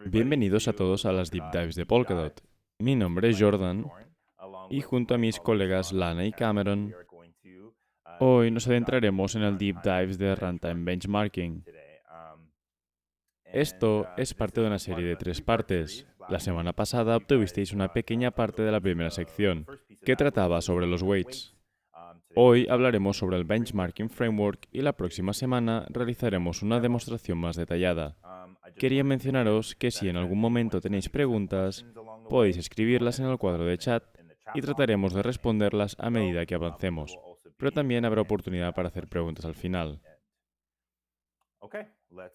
Bienvenidos a todos a las Deep Dives de Polkadot. Mi nombre es Jordan y junto a mis colegas Lana y Cameron, hoy nos adentraremos en el Deep Dives de Runtime Benchmarking. Esto es parte de una serie de 3 partes. La semana pasada obtuvisteis una pequeña parte de la primera sección, que trataba sobre los weights. Hoy hablaremos sobre el Benchmarking Framework y la próxima semana realizaremos una demostración más detallada. Quería mencionaros que si en algún momento tenéis preguntas, podéis escribirlas en el cuadro de chat y trataremos de responderlas a medida que avancemos, pero también habrá oportunidad para hacer preguntas al final.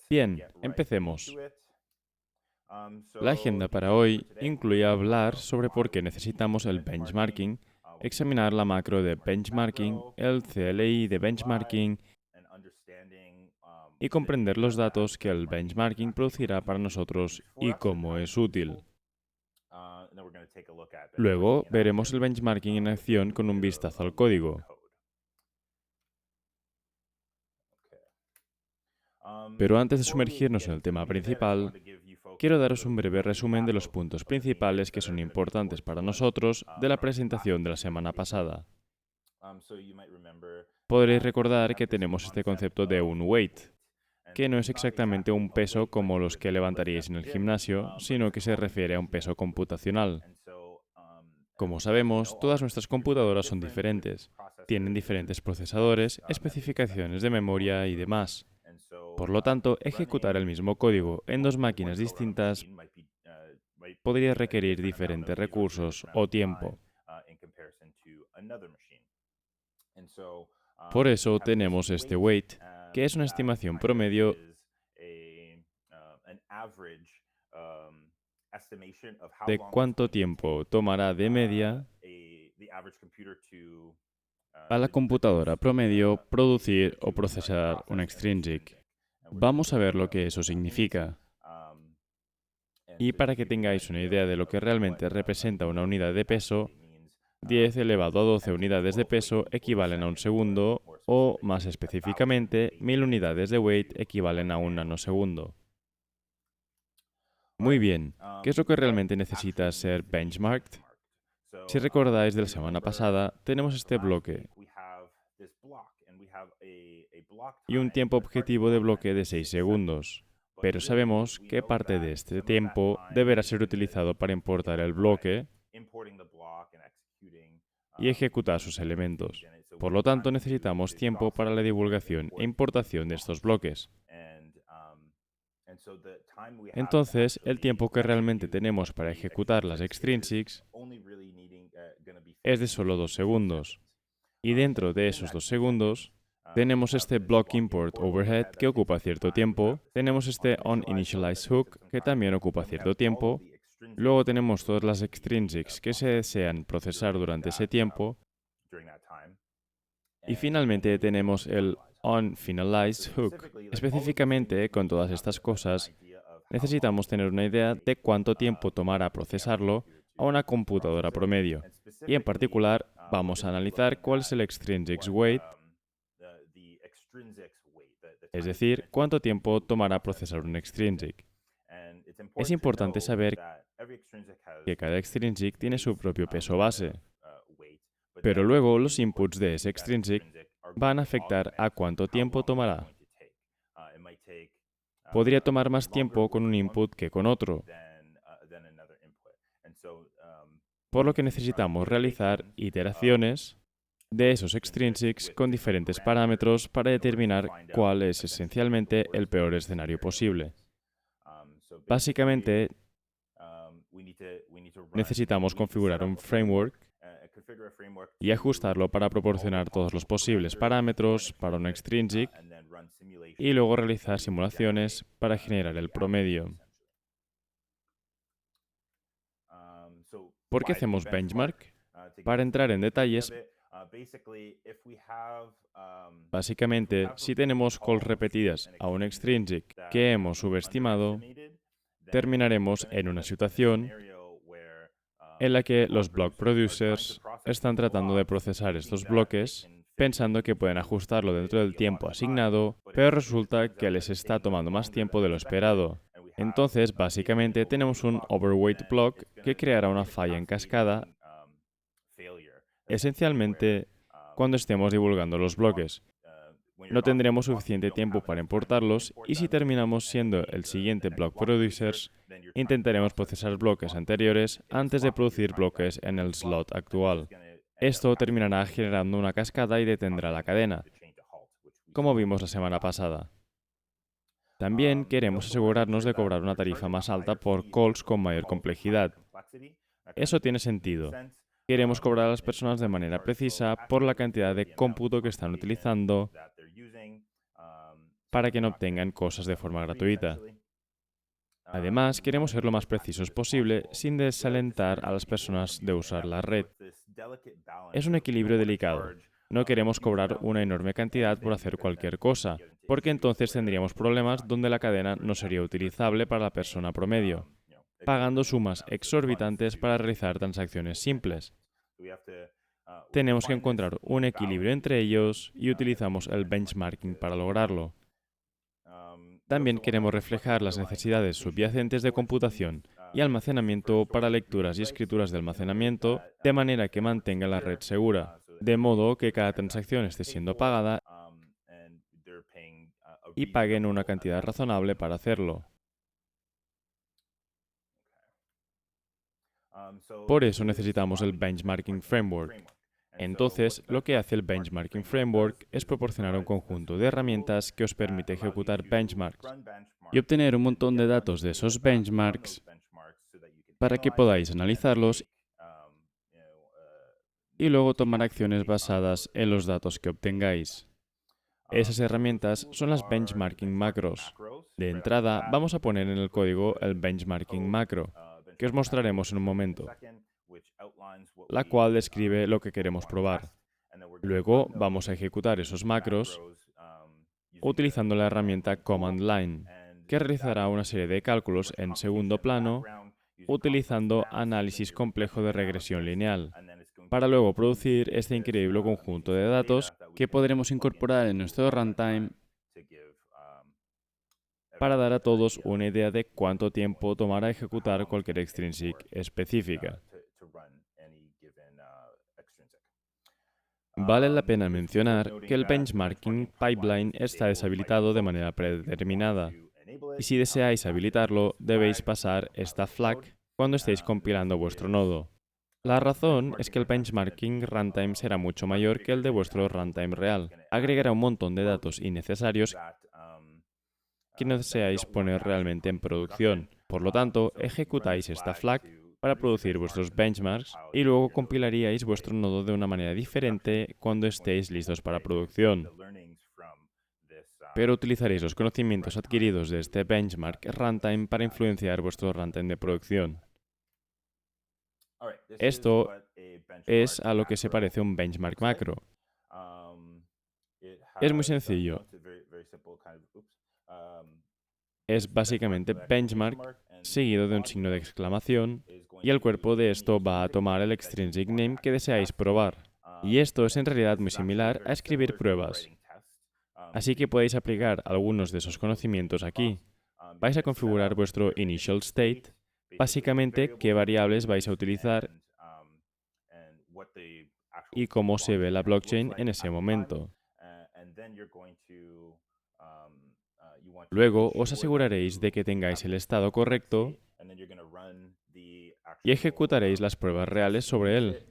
Bien, empecemos. La agenda para hoy incluye hablar sobre por qué necesitamos el benchmarking, examinar la macro de benchmarking, el CLI de benchmarking y comprender los datos que el benchmarking producirá para nosotros y cómo es útil. Luego veremos el benchmarking en acción con un vistazo al código. Pero antes de sumergirnos en el tema principal, quiero daros un breve resumen de los puntos principales que son importantes para nosotros de la presentación de la semana pasada. Podréis recordar que tenemos este concepto de un weight, que no es exactamente un peso como los que levantaríais en el gimnasio, sino que se refiere a un peso computacional. Como sabemos, todas nuestras computadoras son diferentes, tienen diferentes procesadores, especificaciones de memoria y demás. Por lo tanto, ejecutar el mismo código en dos máquinas distintas podría requerir diferentes recursos o tiempo. Por eso tenemos este weight, que es una estimación promedio de cuánto tiempo tomará de media a la computadora promedio producir o procesar un extrinsic. Vamos a ver lo que eso significa. Y para que tengáis una idea de lo que realmente representa una unidad de peso, 10 elevado a 12 unidades de peso equivalen a un segundo, o, más específicamente, 1000 unidades de weight equivalen a un nanosegundo. Muy bien, ¿qué es lo que realmente necesita ser benchmarked? Si recordáis de la semana pasada, tenemos este bloque y un tiempo objetivo de bloque de 6 segundos. Pero sabemos que parte de este tiempo deberá ser utilizado para importar el bloque y ejecutar sus elementos. Por lo tanto, necesitamos tiempo para la divulgación e importación de estos bloques. Entonces, el tiempo que realmente tenemos para ejecutar las extrinsics es de solo 2 segundos. Y dentro de esos 2 segundos, tenemos este block import overhead que ocupa cierto tiempo, tenemos este onInitializeHook que también ocupa cierto tiempo, luego tenemos todas las extrinsics que se desean procesar durante ese tiempo, y finalmente tenemos el onFinalizeHook. Específicamente, con todas estas cosas, necesitamos tener una idea de cuánto tiempo tomará procesarlo a una computadora promedio. Y en particular, vamos a analizar cuál es el extrinsic weight, es decir, cuánto tiempo tomará procesar un extrinsic. Es importante saber que cada extrinsic tiene su propio peso base, pero luego los inputs de ese extrinsic van a afectar a cuánto tiempo tomará. Podría tomar más tiempo con un input que con otro, por lo que necesitamos realizar iteraciones de esos extrinsics con diferentes parámetros para determinar cuál es esencialmente el peor escenario posible. Básicamente, necesitamos configurar un framework y ajustarlo para proporcionar todos los posibles parámetros para un extrinsic y luego realizar simulaciones para generar el promedio. ¿Por qué hacemos benchmark? Para entrar en detalles, básicamente, si tenemos calls repetidas a un extrinsic que hemos subestimado, terminaremos en una situación en la que los block producers están tratando de procesar estos bloques pensando que pueden ajustarlo dentro del tiempo asignado, pero resulta que les está tomando más tiempo de lo esperado. Entonces, básicamente, tenemos un overweight block que creará una falla en cascada, esencialmente, cuando estemos divulgando los bloques. No tendremos suficiente tiempo para importarlos y si terminamos siendo el siguiente block producers, intentaremos procesar bloques anteriores antes de producir bloques en el slot actual. Esto terminará generando una cascada y detendrá la cadena, como vimos la semana pasada. También queremos asegurarnos de cobrar una tarifa más alta por calls con mayor complejidad. Eso tiene sentido. Queremos cobrar a las personas de manera precisa por la cantidad de cómputo que están utilizando para que no obtengan cosas de forma gratuita. Además, queremos ser lo más precisos posible sin desalentar a las personas de usar la red. Es un equilibrio delicado. No queremos cobrar una enorme cantidad por hacer cualquier cosa, porque entonces tendríamos problemas donde la cadena no sería utilizable para la persona promedio, pagando sumas exorbitantes para realizar transacciones simples. Tenemos que encontrar un equilibrio entre ellos y utilizamos el benchmarking para lograrlo. También queremos reflejar las necesidades subyacentes de computación y almacenamiento para lecturas y escrituras de almacenamiento de manera que mantenga la red segura, de modo que cada transacción esté siendo pagada y paguen una cantidad razonable para hacerlo. Por eso necesitamos el Benchmarking Framework. Entonces, lo que hace el Benchmarking Framework es proporcionar un conjunto de herramientas que os permite ejecutar benchmarks y obtener un montón de datos de esos benchmarks para que podáis analizarlos y luego tomar acciones basadas en los datos que obtengáis. Esas herramientas son las benchmarking macros. De entrada, vamos a poner en el código el benchmarking macro, que os mostraremos en un momento, la cual describe lo que queremos probar. Luego vamos a ejecutar esos macros utilizando la herramienta Command Line, que realizará una serie de cálculos en segundo plano utilizando análisis complejo de regresión lineal, para luego producir este increíble conjunto de datos que podremos incorporar en nuestro runtime para dar a todos una idea de cuánto tiempo tomará ejecutar cualquier extrinsic específica. Vale la pena mencionar que el benchmarking pipeline está deshabilitado de manera predeterminada, y si deseáis habilitarlo, debéis pasar esta flag cuando estéis compilando vuestro nodo. La razón es que el benchmarking runtime será mucho mayor que el de vuestro runtime real. Agregará un montón de datos innecesarios que no deseáis poner realmente en producción. Por lo tanto, ejecutáis esta flag para producir vuestros benchmarks y luego compilaríais vuestro nodo de una manera diferente cuando estéis listos para producción. Pero utilizaréis los conocimientos adquiridos de este benchmark runtime para influenciar vuestro runtime de producción. Esto es a lo que se parece un benchmark macro. Es muy sencillo. Es básicamente benchmark seguido de un signo de exclamación y el cuerpo de esto va a tomar el extrinsic name que deseáis probar. Y esto es en realidad muy similar a escribir pruebas. Así que podéis aplicar algunos de esos conocimientos aquí. Vais a configurar vuestro initial state, básicamente qué variables vais a utilizar y cómo se ve la blockchain en ese momento. Luego os aseguraréis de que tengáis el estado correcto y ejecutaréis las pruebas reales sobre él.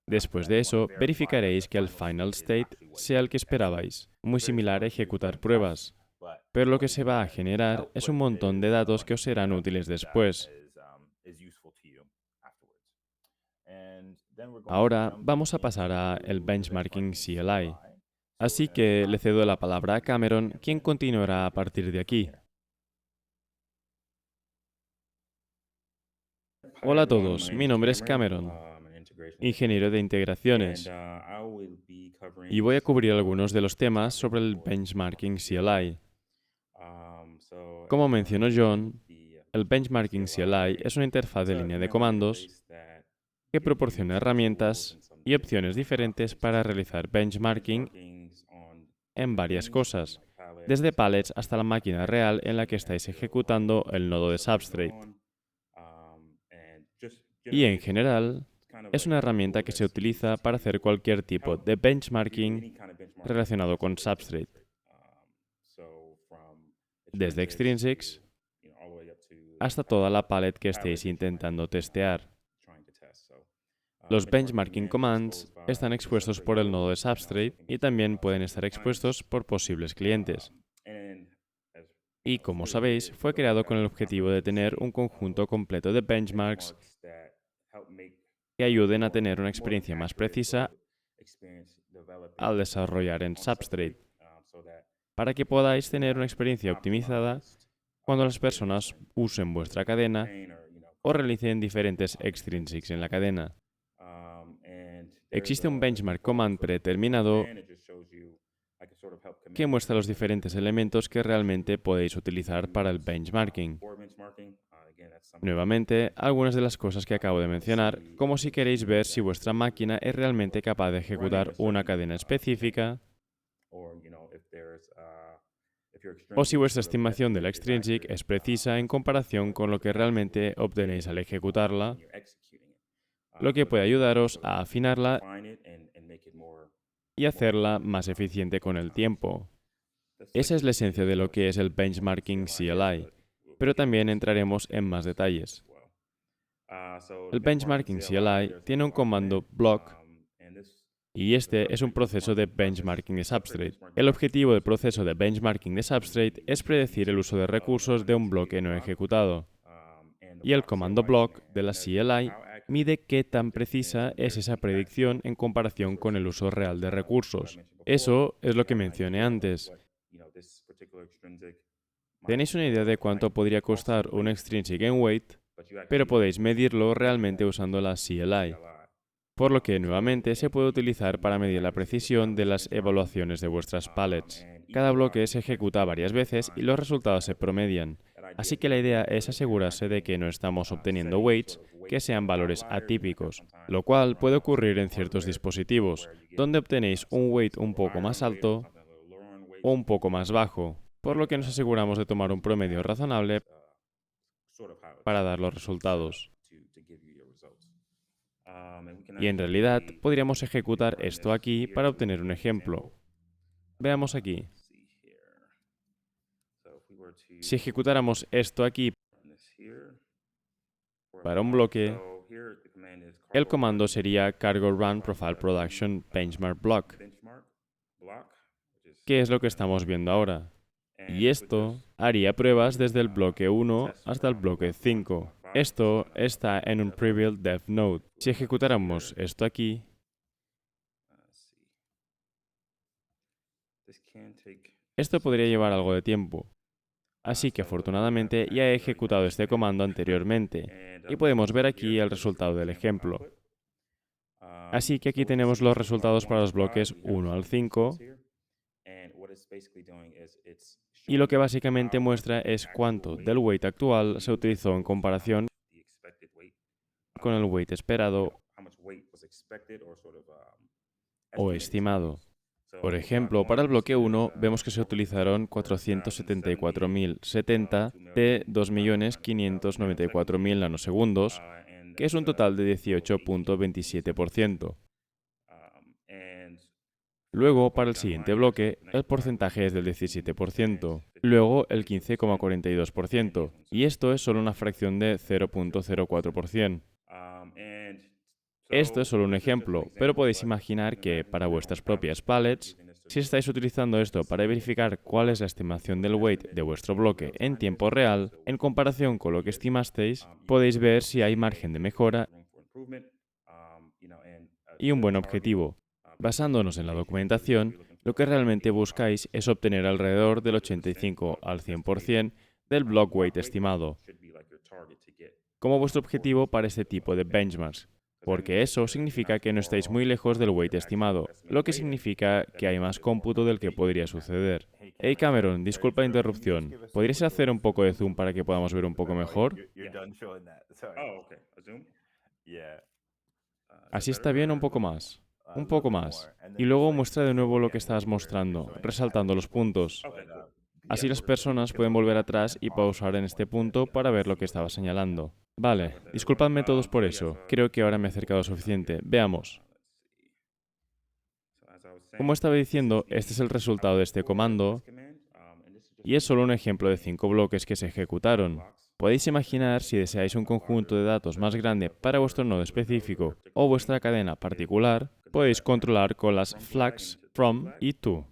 Después de eso, verificaréis que el final state sea el que esperabais, muy similar a ejecutar pruebas. Pero lo que se va a generar es un montón de datos que os serán útiles después. Ahora vamos a pasar a el benchmarking CLI. Así que le cedo la palabra a Cameron, quien continuará a partir de aquí. Hola a todos, mi nombre es Cameron, ingeniero de integraciones, y voy a cubrir algunos de los temas sobre el benchmarking CLI. Como mencionó John, el benchmarking CLI es una interfaz de línea de comandos que proporciona herramientas y opciones diferentes para realizar benchmarking en varias cosas, desde pallets hasta la máquina real en la que estáis ejecutando el nodo de Substrate. Y en general, es una herramienta que se utiliza para hacer cualquier tipo de benchmarking relacionado con Substrate, desde extrinsics hasta toda la palette que estéis intentando testear. Los benchmarking commands están expuestos por el nodo de Substrate y también pueden estar expuestos por posibles clientes. Y como sabéis, fue creado con el objetivo de tener un conjunto completo de benchmarks que ayuden a tener una experiencia más precisa al desarrollar en Substrate, para que podáis tener una experiencia optimizada cuando las personas usen vuestra cadena o realicen diferentes extrinsics en la cadena. Existe un benchmark command predeterminado que muestra los diferentes elementos que realmente podéis utilizar para el benchmarking. Nuevamente, algunas de las cosas que acabo de mencionar, como si queréis ver si vuestra máquina es realmente capaz de ejecutar una cadena específica, o si vuestra estimación de la extrinsic es precisa en comparación con lo que realmente obtenéis al ejecutarla, lo que puede ayudaros a afinarla y hacerla más eficiente con el tiempo. Esa es la esencia de lo que es el benchmarking CLI, pero también entraremos en más detalles. El benchmarking CLI tiene un comando block y este es un proceso de benchmarking de Substrate. El objetivo del proceso de benchmarking de Substrate es predecir el uso de recursos de un bloque no ejecutado. Y el comando block de la CLI mide qué tan precisa es esa predicción en comparación con el uso real de recursos. Eso es lo que mencioné antes. Tenéis una idea de cuánto podría costar un extrinsic en weight, pero podéis medirlo realmente usando la CLI, por lo que nuevamente se puede utilizar para medir la precisión de las evaluaciones de vuestras pallets. Cada bloque se ejecuta varias veces y los resultados se promedian, así que la idea es asegurarse de que no estamos obteniendo weights que sean valores atípicos, lo cual puede ocurrir en ciertos dispositivos, donde obtenéis un weight un poco más alto o un poco más bajo, por lo que nos aseguramos de tomar un promedio razonable para dar los resultados. Y en realidad podríamos ejecutar esto aquí para obtener un ejemplo. Veamos aquí. Si ejecutáramos esto aquí para un bloque, el comando sería cargo run profile production benchmark block, que es lo que estamos viendo ahora. Y esto haría pruebas desde el bloque 1 hasta el bloque 5. Esto está en un prebuild dev node. Si ejecutáramos esto aquí, esto podría llevar algo de tiempo. Así que afortunadamente ya he ejecutado este comando anteriormente y podemos ver aquí el resultado del ejemplo. Así que aquí tenemos los resultados para los bloques 1 al 5 y lo que básicamente muestra es cuánto del weight actual se utilizó en comparación con el weight esperado o estimado. Por ejemplo, para el bloque 1 vemos que se utilizaron 474.070 de 2.594.000 nanosegundos, que es un total de 18.27%. Luego, para el siguiente bloque, el porcentaje es del 17%, luego el 15,42%, y esto es solo una fracción de 0.04%. Esto es solo un ejemplo, pero podéis imaginar que para vuestras propias pallets, si estáis utilizando esto para verificar cuál es la estimación del weight de vuestro bloque en tiempo real, en comparación con lo que estimasteis, podéis ver si hay margen de mejora y un buen objetivo. Basándonos en la documentación, lo que realmente buscáis es obtener alrededor del 85 al 100% del block weight estimado, como vuestro objetivo para este tipo de benchmarks, porque eso significa que no estáis muy lejos del weight estimado, lo que significa que hay más cómputo del que podría suceder. Hey Cameron, disculpa la interrupción. ¿Podrías hacer un poco de zoom para que podamos ver un poco mejor? Así está bien, un poco más. Un poco más. Y luego muestra de nuevo lo que estabas mostrando, resaltando los puntos. Así las personas pueden volver atrás y pausar en este punto para ver lo que estaba señalando. Vale, disculpadme todos por eso. Creo que ahora me he acercado suficiente. Veamos. Como estaba diciendo, este es el resultado de este comando y es solo un ejemplo de 5 bloques que se ejecutaron. Podéis imaginar si deseáis un conjunto de datos más grande para vuestro nodo específico o vuestra cadena particular, podéis controlar con las flags from y to.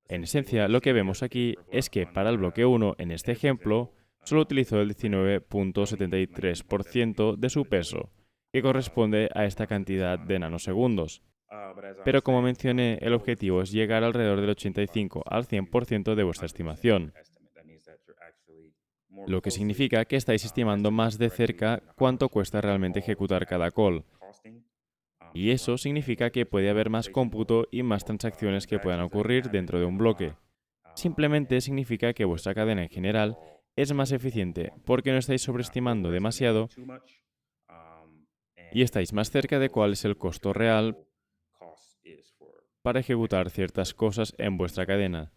En esencia, lo que vemos aquí es que para el bloque 1, en este ejemplo, solo utilizó el 19.73% de su peso, que corresponde a esta cantidad de nanosegundos. Pero como mencioné, el objetivo es llegar alrededor del 85 al 100% de vuestra estimación, lo que significa que estáis estimando más de cerca cuánto cuesta realmente ejecutar cada call. Y eso significa que puede haber más cómputo y más transacciones que puedan ocurrir dentro de un bloque. Simplemente significa que vuestra cadena en general es más eficiente porque no estáis sobreestimando demasiado y estáis más cerca de cuál es el costo real para ejecutar ciertas cosas en vuestra cadena.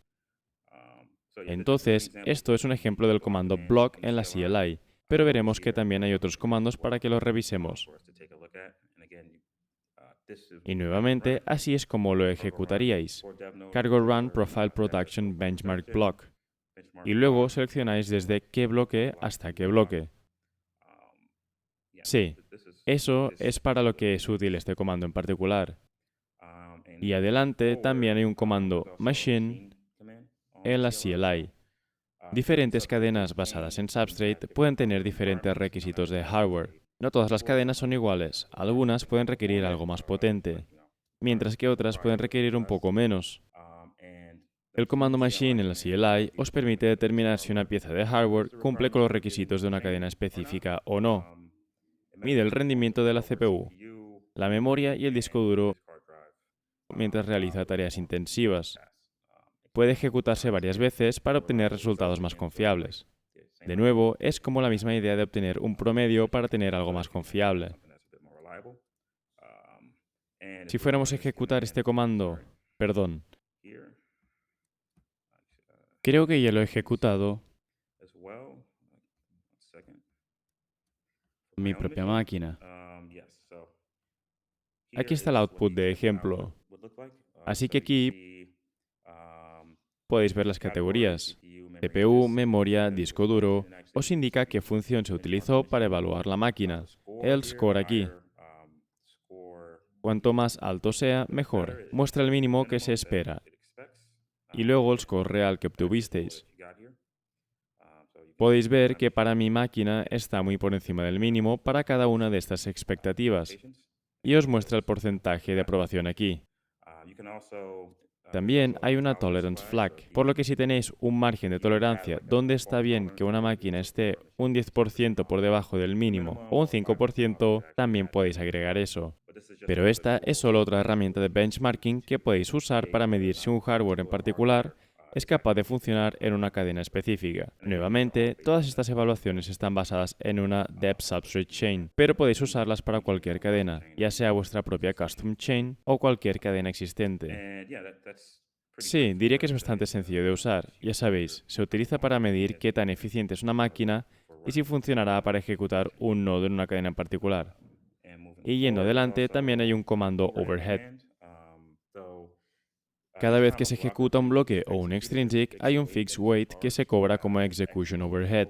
Entonces, esto es un ejemplo del comando block en la CLI, pero veremos que también hay otros comandos para que los revisemos. Y nuevamente, así es como lo ejecutaríais. Cargo Run Profile Production Benchmark Block. Y luego seleccionáis desde qué bloque hasta qué bloque. Sí, eso es para lo que es útil este comando en particular. Y adelante también hay un comando machine en la CLI. Diferentes cadenas basadas en Substrate pueden tener diferentes requisitos de hardware. No todas las cadenas son iguales, algunas pueden requerir algo más potente, mientras que otras pueden requerir un poco menos. El comando machine en la CLI os permite determinar si una pieza de hardware cumple con los requisitos de una cadena específica o no. Mide el rendimiento de la CPU, la memoria y el disco duro mientras realiza tareas intensivas. Puede ejecutarse varias veces para obtener resultados más confiables. De nuevo, es como la misma idea de obtener un promedio para tener algo más confiable. Si fuéramos a ejecutar este comando, creo que ya lo he ejecutado en mi propia máquina. Aquí está el output de ejemplo. Así que aquí podéis ver las categorías. CPU, memoria, disco duro. Os indica qué función se utilizó para evaluar la máquina. El score aquí. Cuanto más alto sea, mejor. Muestra el mínimo que se espera. Y luego el score real que obtuvisteis. Podéis ver que para mi máquina está muy por encima del mínimo para cada una de estas expectativas. Y os muestra el porcentaje de aprobación aquí. También hay una tolerance flag, por lo que si tenéis un margen de tolerancia donde está bien que una máquina esté un 10% por debajo del mínimo o un 5%, también podéis agregar eso. Pero esta es solo otra herramienta de benchmarking que podéis usar para medir si un hardware en particular es capaz de funcionar en una cadena específica. Nuevamente, todas estas evaluaciones están basadas en una Depth Substrate Chain, pero podéis usarlas para cualquier cadena, ya sea vuestra propia Custom Chain o cualquier cadena existente. Sí, diría que es bastante sencillo de usar. Ya sabéis, se utiliza para medir qué tan eficiente es una máquina y si funcionará para ejecutar un nodo en una cadena en particular. Y yendo adelante, también hay un comando overhead. Cada vez que se ejecuta un bloque o un extrinsic, hay un fixed weight que se cobra como execution overhead.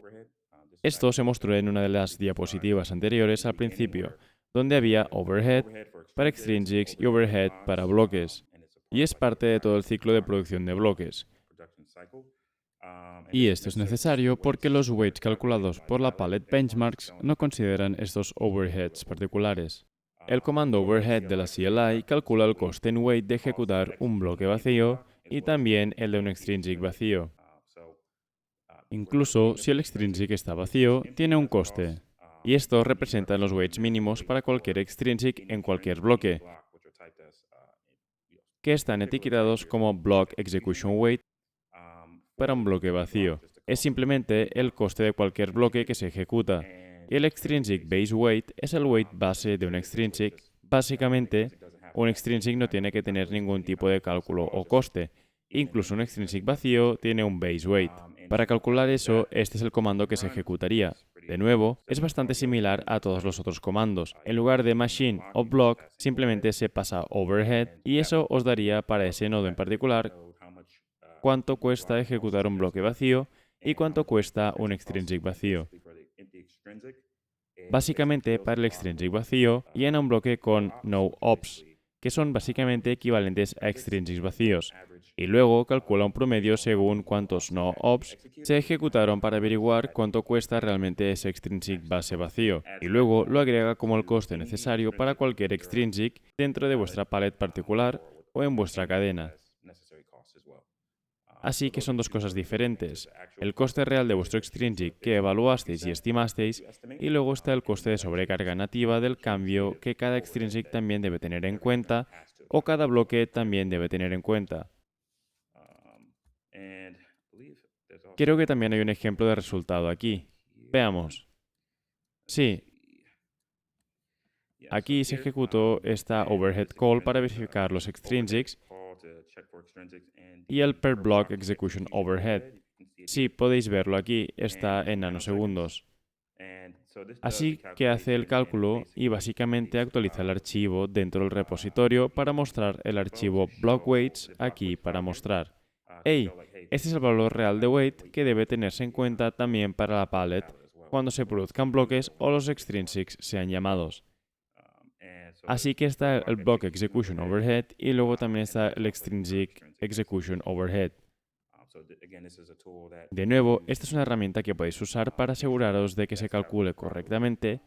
Esto se mostró en una de las diapositivas anteriores al principio, donde había overhead para extrinsics y overhead para bloques. Y es parte de todo el ciclo de producción de bloques. Y esto es necesario porque los weights calculados por la palette benchmarks no consideran estos overheads particulares. El comando overhead de la CLI calcula el coste en weight de ejecutar un bloque vacío y también el de un extrinsic vacío. Incluso si el extrinsic está vacío, tiene un coste. Y esto representa los weights mínimos para cualquier extrinsic en cualquier bloque, que están etiquetados como block execution weight para un bloque vacío. Es simplemente el coste de cualquier bloque que se ejecuta. Y el extrinsic base weight es el weight base de un extrinsic. Básicamente, un extrinsic no tiene que tener ningún tipo de cálculo o coste, Incluso un extrinsic vacío tiene un base weight. Para calcular eso, este es el comando que se ejecutaría. De nuevo, es bastante similar a todos los otros comandos. En lugar de machine o block, simplemente se pasa overhead y eso os daría para ese nodo en particular cuánto cuesta ejecutar un bloque vacío y cuánto cuesta un extrinsic vacío. Básicamente, para el extrinsic vacío, llena un bloque con no-ops, que son básicamente equivalentes a extrinsics vacíos, y luego calcula un promedio según cuántos no-ops se ejecutaron para averiguar cuánto cuesta realmente ese extrinsic base vacío, y luego lo agrega como el coste necesario para cualquier extrinsic dentro de vuestra palette particular o en vuestra cadena. Así que son dos cosas diferentes. El coste real de vuestro extrinsic que evaluasteis y estimasteis, y luego está el coste de sobrecarga nativa del cambio que cada extrinsic también debe tener en cuenta, o cada bloque también debe tener en cuenta. Creo que también hay un ejemplo de resultado aquí. Veamos. Sí, aquí se ejecutó esta overhead call para verificar los extrinsics y el per block execution overhead. Sí, podéis verlo aquí, está en nanosegundos. Así que hace el cálculo y básicamente actualiza el archivo dentro del repositorio para mostrar el archivo block_weights aquí para mostrar. Hey, este es el valor real de weight que debe tenerse en cuenta también para la palette cuando se produzcan bloques o los extrinsics sean llamados. Así que está el block execution overhead y luego también está el extrinsic execution overhead. De nuevo, esta es una herramienta que podéis usar para aseguraros de que se calcule correctamente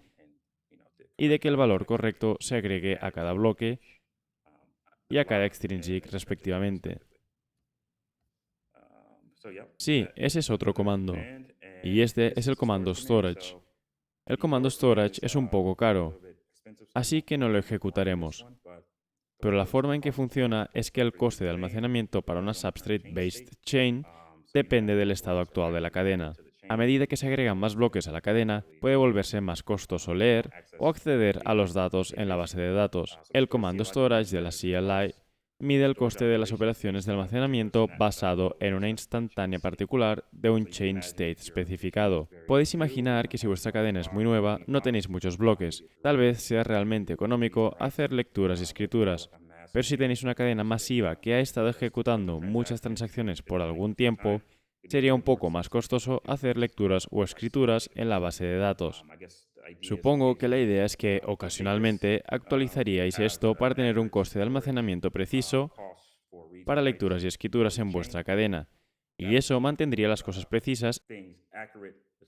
y de que el valor correcto se agregue a cada bloque y a cada extrinsic respectivamente. Sí, ese es otro comando. Y este es el comando storage. El comando storage es un poco caro, así que no lo ejecutaremos. Pero la forma en que funciona es que el coste de almacenamiento para una substrate-based chain depende del estado actual de la cadena. A medida que se agregan más bloques a la cadena, puede volverse más costoso leer o acceder a los datos en la base de datos. El comando storage de la CLI mide el coste de las operaciones de almacenamiento basado en una instantánea particular de un chain state especificado. Podéis imaginar que si vuestra cadena es muy nueva, no tenéis muchos bloques. Tal vez sea realmente económico hacer lecturas y escrituras. Pero si tenéis una cadena masiva que ha estado ejecutando muchas transacciones por algún tiempo, sería un poco más costoso hacer lecturas o escrituras en la base de datos. Supongo que la idea es que ocasionalmente actualizaríais esto para tener un coste de almacenamiento preciso para lecturas y escrituras en vuestra cadena, y eso mantendría las cosas precisas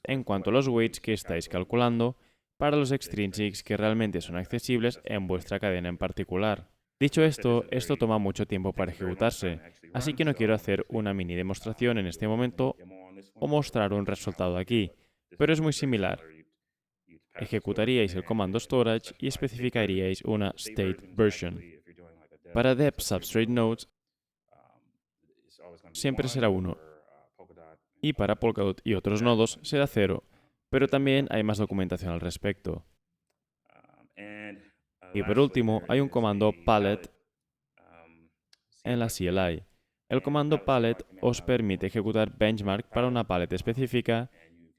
en cuanto a los weights que estáis calculando para los extrinsics que realmente son accesibles en vuestra cadena en particular. Dicho esto, esto toma mucho tiempo para ejecutarse, así que no quiero hacer una mini demostración en este momento o mostrar un resultado aquí, pero es muy similar. Ejecutaríais el comando storage y especificaríais una state version. Para depth substrate nodes siempre será 1 y para Polkadot y otros nodos será 0, pero también hay más documentación al respecto. Y por último, hay un comando palette en la CLI. El comando palette os permite ejecutar benchmark para una palette específica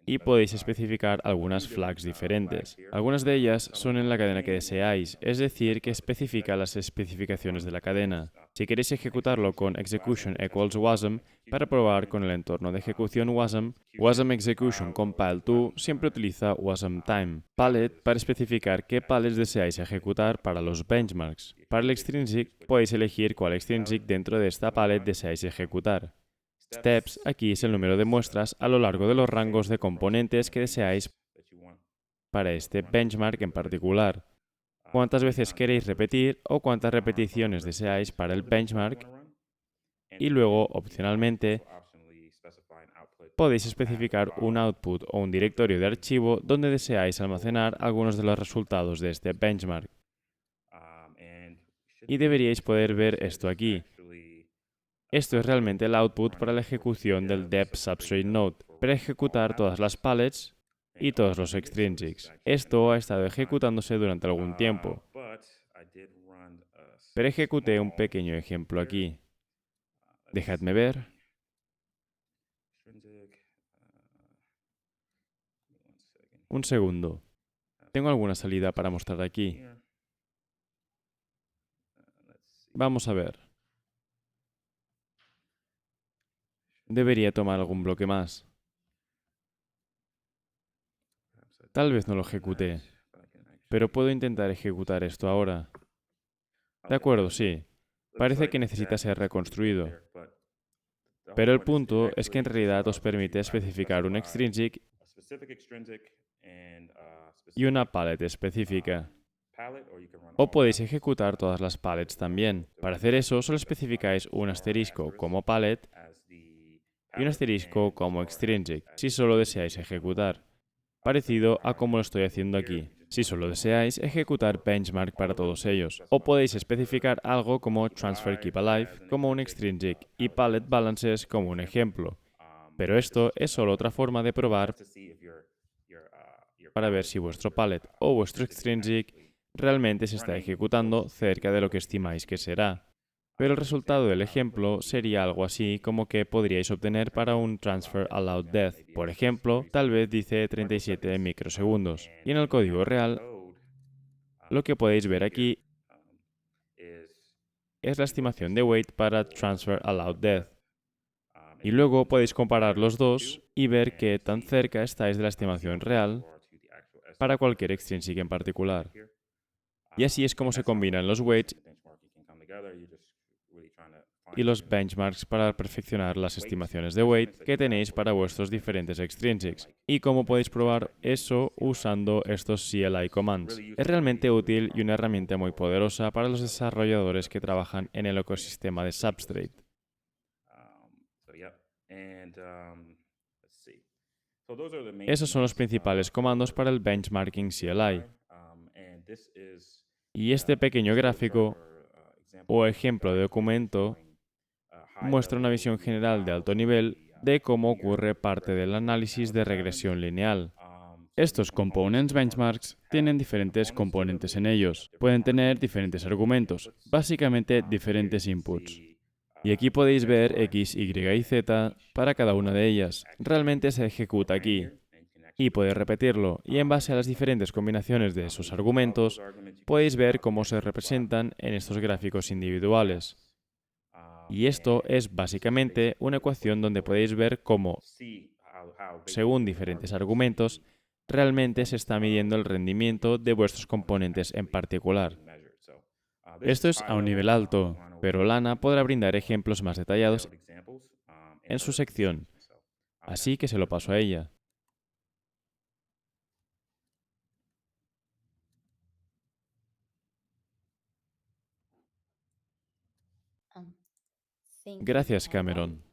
y podéis especificar algunas flags diferentes. Algunas de ellas son en la cadena que deseáis, es decir, que especifica las especificaciones de la cadena. Si queréis ejecutarlo con execution equals wasm para probar con el entorno de ejecución wasm, wasm execution compile to siempre utiliza wasm time. Palette para especificar qué pallets deseáis ejecutar para los benchmarks. Para el extrinsic podéis elegir cuál extrinsic dentro de esta palette deseáis ejecutar. Steps aquí es el número de muestras a lo largo de los rangos de componentes que deseáis para este benchmark en particular. Cuántas veces queréis repetir o cuántas repeticiones deseáis para el benchmark y luego, opcionalmente, podéis especificar un output o un directorio de archivo donde deseáis almacenar algunos de los resultados de este benchmark. Y deberíais poder ver esto aquí. Esto es realmente el output para la ejecución del depth substrate node, para ejecutar todas las pallets y todos los extrinsics. Esto ha estado ejecutándose durante algún tiempo, pero ejecuté un pequeño ejemplo aquí. Dejadme ver. Un segundo. ¿Tengo alguna salida para mostrar aquí? Vamos a ver. Debería tomar algún bloque más. Tal vez no lo ejecuté, pero puedo intentar ejecutar esto ahora. De acuerdo, sí. Parece que necesita ser reconstruido. Pero el punto es que en realidad os permite especificar un extrinsic y una palette específica. O podéis ejecutar todas las palettes también. Para hacer eso, solo especificáis un asterisco como palette y un asterisco como extrinsic, si solo deseáis ejecutar. Parecido a como lo estoy haciendo aquí. Si solo deseáis ejecutar benchmark para todos ellos. O podéis especificar algo como transfer keep alive como un extrinsic y palette balances como un ejemplo. Pero esto es solo otra forma de probar para ver si vuestro palette o vuestro extrinsic realmente se está ejecutando cerca de lo que estimáis que será. Pero el resultado del ejemplo sería algo así como que podríais obtener para un transfer allowed depth. Por ejemplo, tal vez dice 37 microsegundos. Y en el código real, lo que podéis ver aquí es la estimación de wait para transfer allowed depth. Y luego podéis comparar los dos y ver qué tan cerca estáis de la estimación real para cualquier extrinsic en particular. Y así es como se combinan los weights y los benchmarks para perfeccionar las estimaciones de weight que tenéis para vuestros diferentes extrinsics. Y cómo podéis probar eso usando estos CLI commands. Es realmente útil y una herramienta muy poderosa para los desarrolladores que trabajan en el ecosistema de Substrate. Esos son los principales comandos para el benchmarking CLI. Y este pequeño gráfico o ejemplo de documento muestra una visión general de alto nivel de cómo ocurre parte del análisis de regresión lineal. Estos components benchmarks tienen diferentes componentes en ellos. Pueden tener diferentes argumentos, básicamente diferentes inputs. Y aquí podéis ver X, Y y Z para cada una de ellas. Realmente se ejecuta aquí. Y podéis repetirlo, y en base a las diferentes combinaciones de esos argumentos, podéis ver cómo se representan en estos gráficos individuales. Y esto es básicamente una ecuación donde podéis ver cómo, según diferentes argumentos, realmente se está midiendo el rendimiento de vuestros componentes en particular. Esto es a un nivel alto, pero Lana podrá brindar ejemplos más detallados en su sección, así que se lo paso a ella. Um, Thank you, Gracias, Cameron.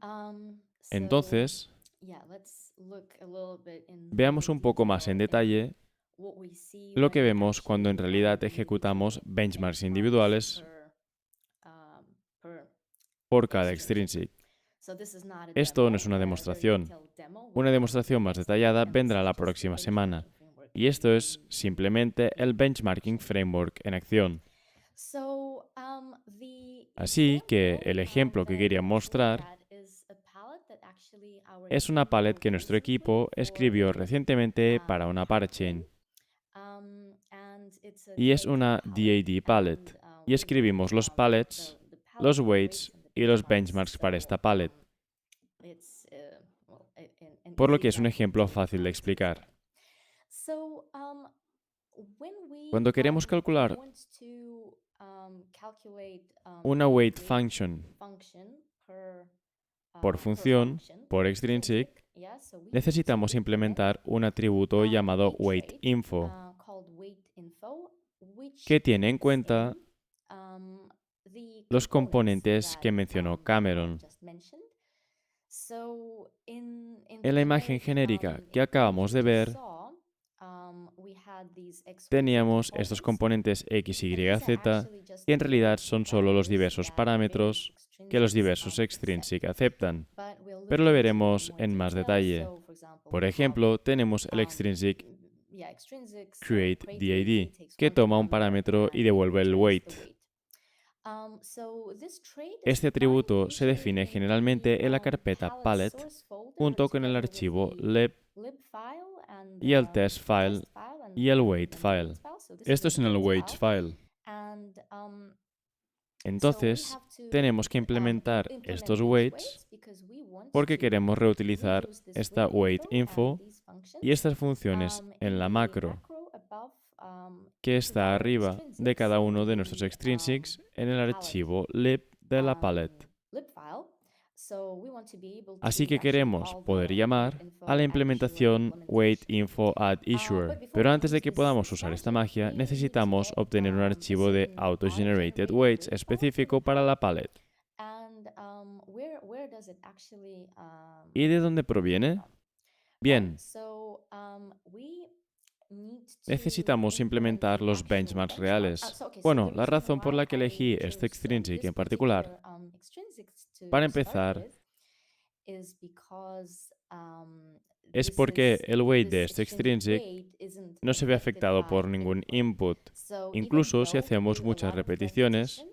Cameron. So Entonces, yeah, let's look a little bit in veamos more un poco más detail en in detalle what we see lo when que we vemos cuando en actually realidad use ejecutamos benchmarks benchmarks individuales um, per por cada extrinsic. extrinsic. So this is not a Esto no demo es una or a very demostración. detailed demo. We Una have demostración más next time, detallada and this vendrá is la just the próxima semana. benchmarking framework Y esto es in simplemente el benchmarking action. framework en acción. So the Así que example el ejemplo that que I quería want to look mostrar at is a palette that actually our es una team palette wrote que nuestro recently equipo for escribió a recientemente para una parachain. parachain. And it's a Y es DAD una palette, DAD palette. and Y we put escribimos los palettes, the los palette, the weights weights, and the y los benchmarks. benchmarks para esta So palette, it's well, an por lo easy que es un example ejemplo fácil de to explain. explicar. So when we Cuando queremos calcular want to calculate una a weight weight function function per por per función, function, por per extrinsic, yeah, so we need necesitamos to implement implementar un atributo llamado a trait weightinfo, called weightinfo, which que tiene en takes cuenta in the los components componentes that que mencionó Cameron Cameron. just mentioned. So in the En la imagen generic genérica que image acabamos we de just ver, saw, we had these XYZ teníamos estos components, componentes X, Y, and these are Z, actually just que en the realidad weight son solo los values diversos that the various parámetros que los extrinsics diversos accept. extrinsic aceptan. But we'll Pero look lo into veremos more en más detail. detalle. So, for example, Por we have ejemplo, tenemos el um, extrinsic yeah, extrinsics create create DAD DAD, takes que one toma un parameter parámetro y and devuelve el returns weight. the weight. Este atributo se define generalmente en la carpeta palette junto con el archivo lib y el test file y el weight file. Esto es en el weights file. Entonces, tenemos que implementar estos weights porque queremos reutilizar esta weight info y estas funciones en la macro que está arriba de cada uno de nuestros extrinsics en el archivo lib de la palette. Así que queremos poder llamar a la implementación waitinfo_add_issuer. Pero antes de que podamos usar esta magia, necesitamos obtener un archivo de auto-generated weights específico para la palette. ¿Y de dónde proviene? Bien, necesitamos implementar los benchmarks reales. Bueno, la razón por la que elegí este extrinsic en particular, para empezar, es porque el weight de este extrinsic no se ve afectado por ningún input. Incluso si hacemos muchas repeticiones,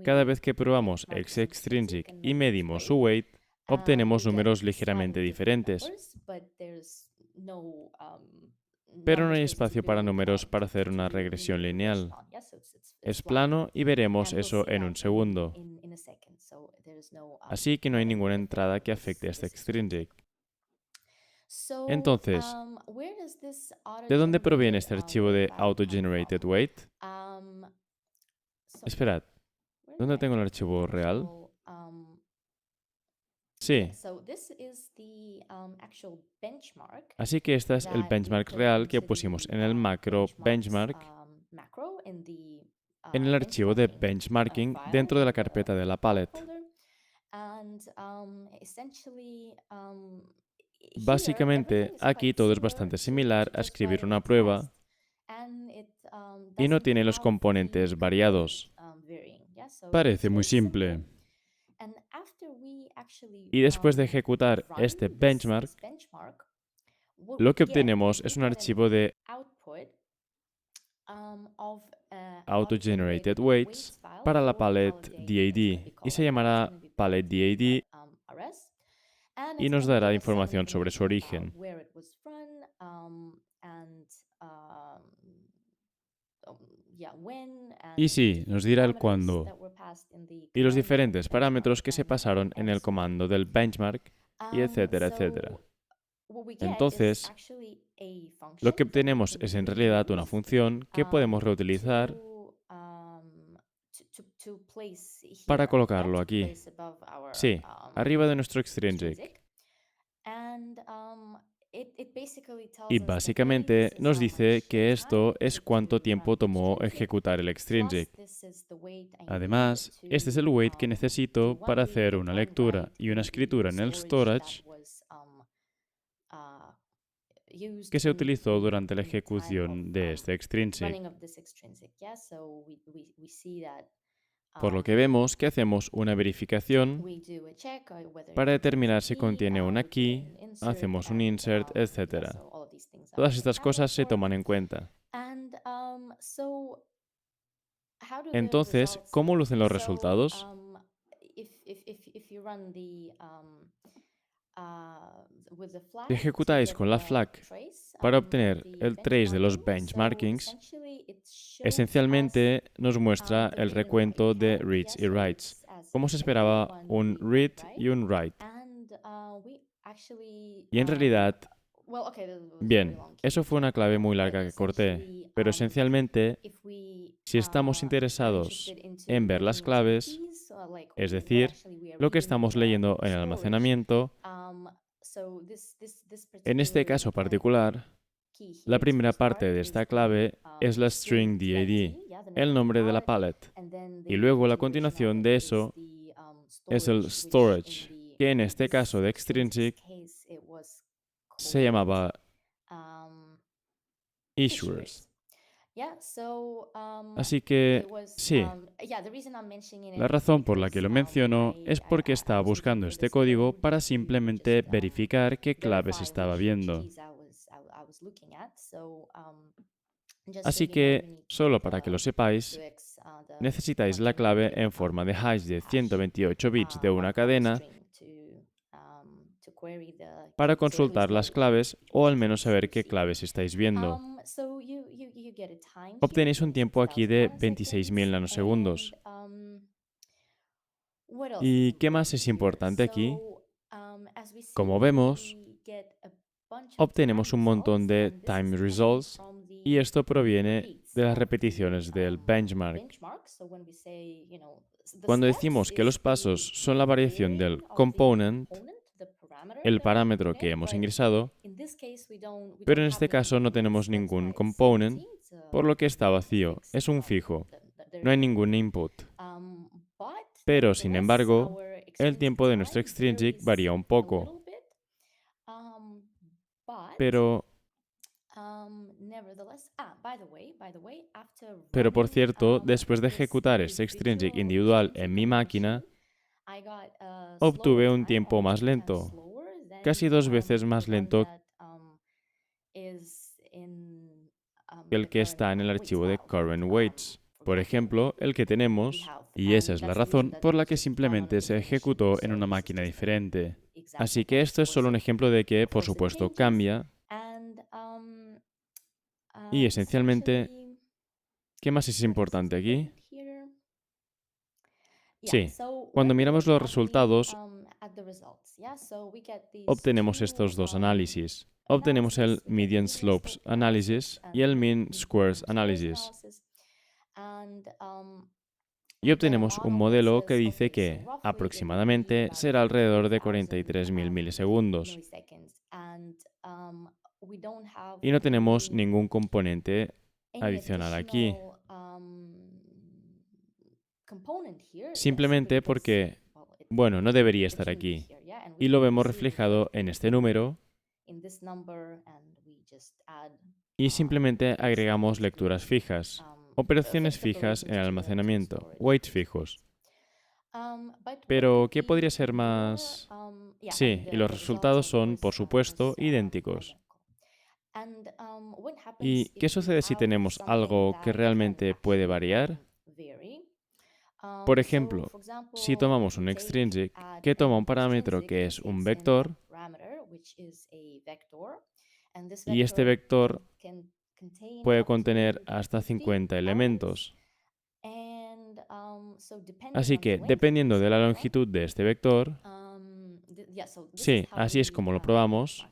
cada vez que probamos X extrinsic y medimos su weight, obtenemos números ligeramente diferentes. Pero no hay espacio para números para hacer una regresión lineal. Es plano y veremos eso en un segundo. Así que no hay ninguna entrada que afecte a este extrinsic. Entonces, ¿de dónde proviene este archivo de auto-generated weight? Esperad, ¿dónde tengo el archivo real? Sí. Así que este es el benchmark real que pusimos en el macro benchmark en el archivo de benchmarking dentro de la carpeta de la palette. Básicamente, aquí todo es bastante similar a escribir una prueba y no tiene los componentes variados. Parece muy simple. Y después de ejecutar este benchmark, lo que obtenemos es un archivo de auto-generated weights para la palette DAD y se llamará palette DAD y nos dará información sobre su origen. Y sí, nos dirá el cuándo y los diferentes parámetros que se pasaron en el comando del benchmark y etcétera, etcétera. Entonces, lo que obtenemos es en realidad una función que podemos reutilizar para colocarlo aquí. Sí, arriba de nuestro extrinsic. Y básicamente nos dice que esto es cuánto tiempo tomó ejecutar el extrinsic. Además, este es el weight que necesito para hacer una lectura y una escritura en el storage que se utilizó durante la ejecución de este extrinsic. Por lo que vemos que hacemos una verificación para determinar si contiene una key, hacemos un insert, etc. Todas estas cosas se toman en cuenta. Entonces, ¿cómo lucen los resultados? Si ejecutáis con la flag para obtener el trace de los benchmarkings, esencialmente nos muestra el recuento de reads y writes. Como se esperaba, un read y un write. Y en realidad, bien, eso fue una clave muy larga que corté, pero esencialmente, si estamos interesados en ver las claves, es decir, lo que estamos leyendo en el almacenamiento, en este caso particular, la primera parte de esta clave es la string DAD, el nombre de la palette, y luego la continuación de eso es el storage, que en este caso de extrinsic se llamaba issuers. Así que, sí, la razón por la que lo menciono es porque estaba buscando este código para simplemente verificar qué claves estaba viendo. Así que, solo para que lo sepáis, necesitáis la clave en forma de hash de 128 bits de una cadena para consultar las claves o al menos saber qué claves estáis viendo. Obtenéis un tiempo aquí de 26.000 nanosegundos. ¿Y qué más es importante aquí? Como vemos, obtenemos un montón de time results y esto proviene de las repeticiones del benchmark. Cuando decimos que los pasos son la variación del component, el parámetro que hemos ingresado, pero en este caso no tenemos ningún component, por lo que está vacío, es un fijo, no hay ningún input. Pero, sin embargo, el tiempo de nuestro extrinsic varía un poco. Pero, por cierto, después de ejecutar este extrinsic individual en mi máquina, obtuve un tiempo más lento, casi 2 veces más lento que el que está en el archivo de current weights. Por ejemplo, el que tenemos, Y esa es la razón por la que simplemente se ejecutó en una máquina diferente. así que esto es solo un ejemplo de que, por supuesto, cambia. Y esencialmente, ¿qué más es importante aquí? Sí, cuando miramos los resultados, obtenemos estos dos análisis. Obtenemos el Median Slopes Analysis y el Mean Squares Analysis. Y obtenemos un modelo que dice que aproximadamente será alrededor de 43.000 milisegundos. Y no tenemos ningún componente adicional aquí. Simplemente porque, bueno, no debería estar aquí. Y lo vemos reflejado en este número y simplemente agregamos lecturas fijas, operaciones fijas en el almacenamiento, weights fijos. Pero, ¿qué podría ser más? Sí, y los resultados son, por supuesto, idénticos. ¿Y qué sucede si tenemos algo que realmente puede variar? Por ejemplo, si tomamos un extrinsic que toma un parámetro que es un vector, y este vector puede contener hasta 50 elementos. Así que, dependiendo de la longitud de este vector, sí, así es como lo probamos,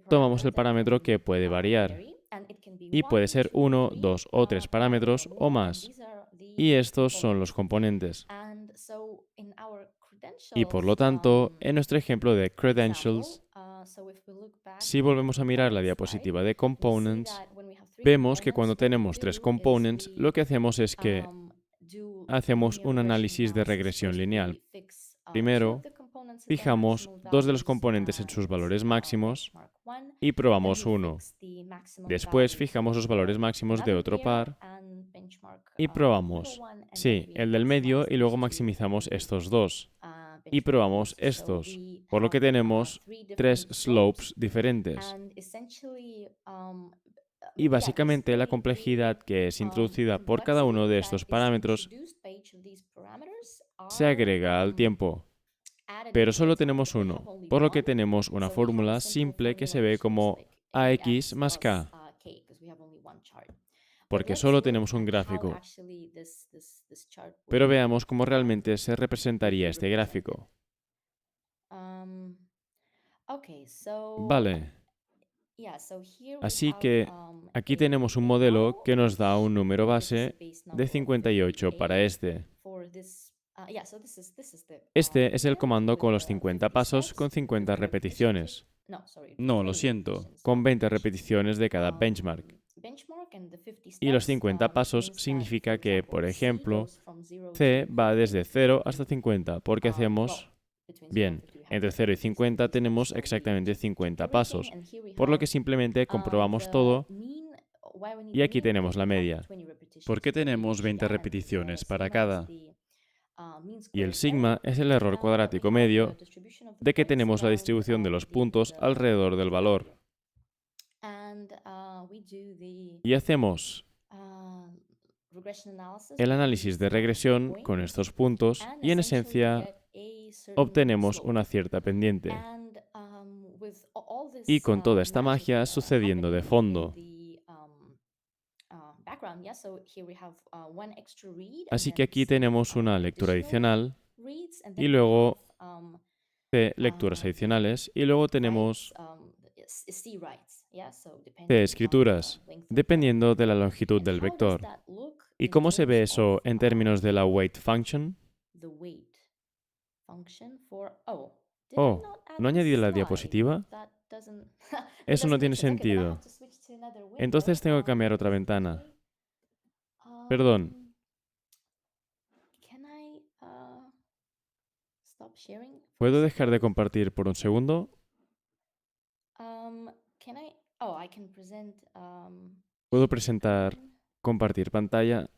tomamos el parámetro que puede variar. Y puede ser 1, 2 o 3 parámetros o más. Y estos son los componentes. Y por lo tanto, en nuestro ejemplo de credentials, si volvemos a mirar la diapositiva de components, vemos que cuando tenemos 3 components, lo que hacemos es que hacemos un análisis de regresión lineal. Primero, fijamos 2 de los componentes en sus valores máximos y probamos uno. Después fijamos los valores máximos de otro par y probamos, sí, el del medio y luego maximizamos estos dos. Y probamos estos, por lo que tenemos 3 slopes diferentes. Y básicamente la complejidad que es introducida por cada uno de estos parámetros se agrega al tiempo. Pero solo tenemos uno, por lo que tenemos una fórmula simple que se ve como AX más K, porque solo tenemos un gráfico. Pero veamos cómo realmente se representaría este gráfico. Vale. Así que aquí tenemos un modelo que nos da un número base de 58 para este. Este es el comando con los 50 pasos con 50 repeticiones. No, lo siento. Con 20 repeticiones de cada benchmark. Y los 50 pasos significa que, por ejemplo, C va desde 0 hasta 50, porque hacemos... Bien, entre 0 y 50 tenemos exactamente 50 pasos, por lo que simplemente comprobamos todo y aquí tenemos la media. ¿Por qué tenemos 20 repeticiones para cada? Y el sigma es el error cuadrático medio de que tenemos la distribución de los puntos alrededor del valor. Y hacemos el análisis de regresión con estos puntos y en esencia obtenemos una cierta pendiente. Y con toda esta magia sucediendo de fondo. Así que aquí tenemos una lectura adicional y luego lecturas adicionales y luego tenemos escrituras, dependiendo de la longitud del vector. ¿Y cómo se ve eso en términos de la weight function? Oh, ¿no añadí la diapositiva? Eso no tiene sentido. Entonces tengo que cambiar otra ventana. Perdón. ¿Puedo dejar de compartir por un segundo? Puedo presentar, compartir pantalla,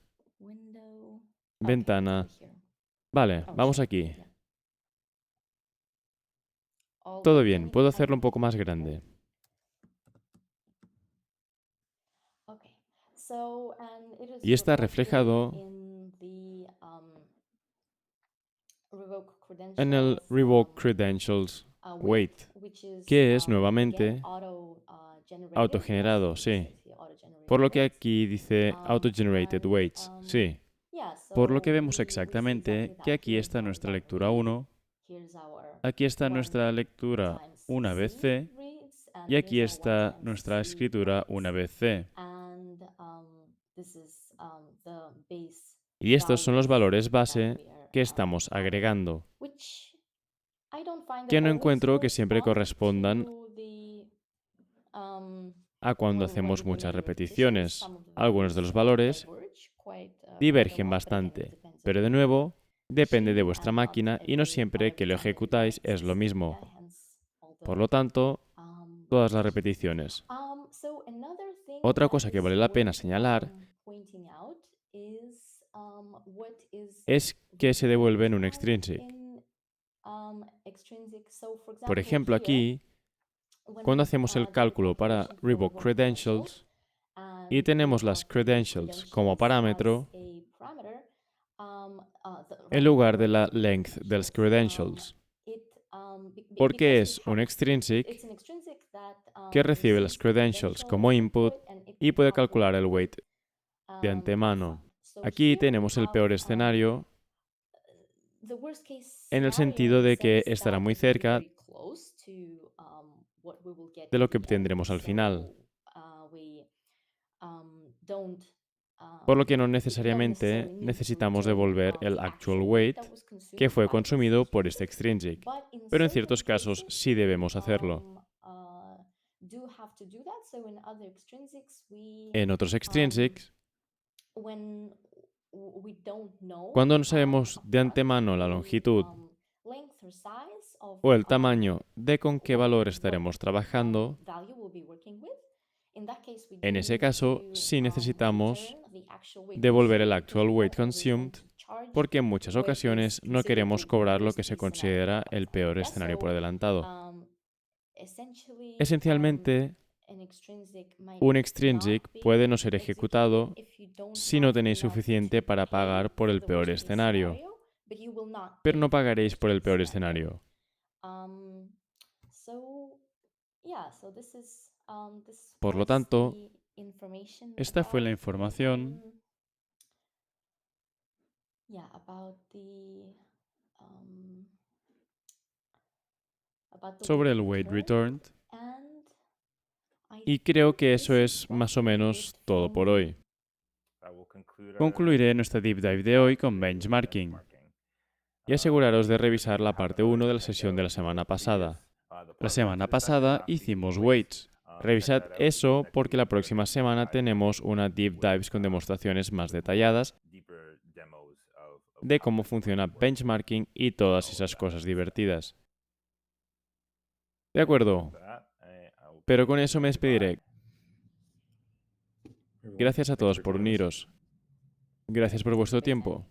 ventana. Vale, vamos aquí. Todo bien, puedo hacerlo un poco más grande. Y está reflejado en el Revoke Credentials Weight, que es nuevamente autogenerado, sí. Por lo que aquí dice Autogenerated Weights, sí. Por lo que vemos exactamente que aquí está nuestra lectura 1, aquí está nuestra lectura una vez C y aquí está nuestra escritura una vez C. Y estos son los valores base que estamos agregando, que no encuentro que siempre correspondan a cuando hacemos muchas repeticiones. Algunos de los valores divergen bastante, pero de nuevo, depende de vuestra máquina y no siempre que lo ejecutáis es lo mismo. Por lo tanto, todas las repeticiones. Otra cosa que vale la pena señalar es que se devuelve en un extrinsic. Por ejemplo, aquí, cuando hacemos el cálculo para Revoke Credentials y tenemos las credentials como parámetro, en lugar de la length de las credentials, porque es un extrinsic que recibe las credentials como input y puede calcular el weight de antemano. Aquí tenemos el peor escenario en el sentido de que estará muy cerca de lo que obtendremos al final, por lo que no necesariamente necesitamos devolver el actual weight que fue consumido por este extrinsic, pero en ciertos casos sí debemos hacerlo. En otros extrinsics, cuando no sabemos de antemano la longitud o el tamaño de con qué valor estaremos trabajando, en ese caso sí necesitamos devolver el actual weight consumed porque en muchas ocasiones no queremos cobrar lo que se considera el peor escenario por adelantado. Esencialmente, un extrinsic puede no ser ejecutado si no tenéis suficiente para pagar por el peor escenario, pero no pagaréis por el peor escenario. Por lo tanto, esta fue la información sobre el weight returned, y creo que eso es más o menos todo por hoy. concluiré nuestra deep dive de hoy con benchmarking. Y aseguraros de revisar la parte 1 de la sesión de la semana pasada. La semana pasada hicimos weights. Revisad eso porque la próxima semana tenemos una deep dives con demostraciones más detalladas de cómo funciona benchmarking y todas esas cosas divertidas. De acuerdo, pero con eso me despediré. Gracias a todos por uniros. Gracias por vuestro tiempo.